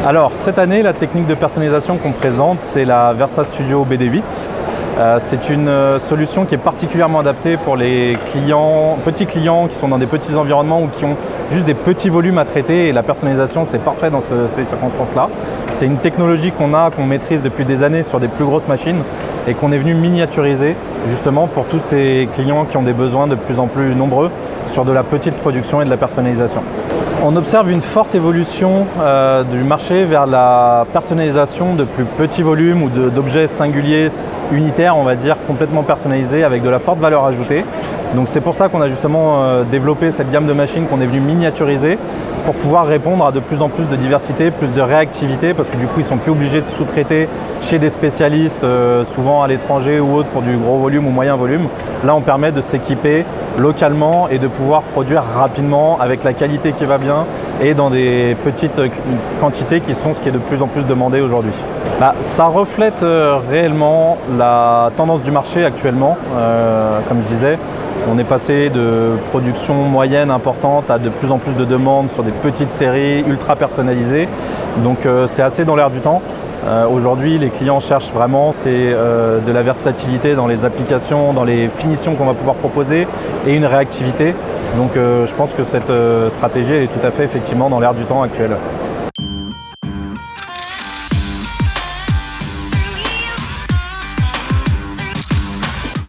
Alors, cette année, la technique de personnalisation qu'on présente, c'est la Versa Studio BD8. C'est une solution qui est particulièrement adaptée pour les petits clients qui sont dans des petits environnements ou qui ont juste des petits volumes à traiter, et la personnalisation, c'est parfait dans ces circonstances-là. C'est une technologie qu'on maîtrise depuis des années sur des plus grosses machines et qu'on est venu miniaturiser justement pour tous ces clients qui ont des besoins de plus en plus nombreux sur de la petite production et de la personnalisation. On observe une forte évolution du marché vers la personnalisation de plus petits volumes ou d'objets singuliers, unitaires, on va dire, complètement personnalisés avec de la forte valeur ajoutée. Donc c'est pour ça qu'on a justement développé cette gamme de machines qu'on est venu miniaturiser pour pouvoir répondre à de plus en plus de diversité, plus de réactivité, parce que du coup ils ne sont plus obligés de sous-traiter chez des spécialistes, souvent à l'étranger ou autre, pour du gros volume ou moyen volume. Là on permet de s'équiper localement et de pouvoir produire rapidement avec la qualité qui va bien et dans des petites quantités qui sont ce qui est de plus en plus demandé aujourd'hui. Ça reflète réellement la tendance du marché actuellement, comme je disais. On est passé de production moyenne importante à de plus en plus de demandes sur des petites séries ultra personnalisées. Donc c'est assez dans l'air du temps. Aujourd'hui, les clients cherchent vraiment de la versatilité dans les applications, dans les finitions qu'on va pouvoir proposer et une réactivité. Donc je pense que cette stratégie elle est tout à fait effectivement dans l'air du temps actuel.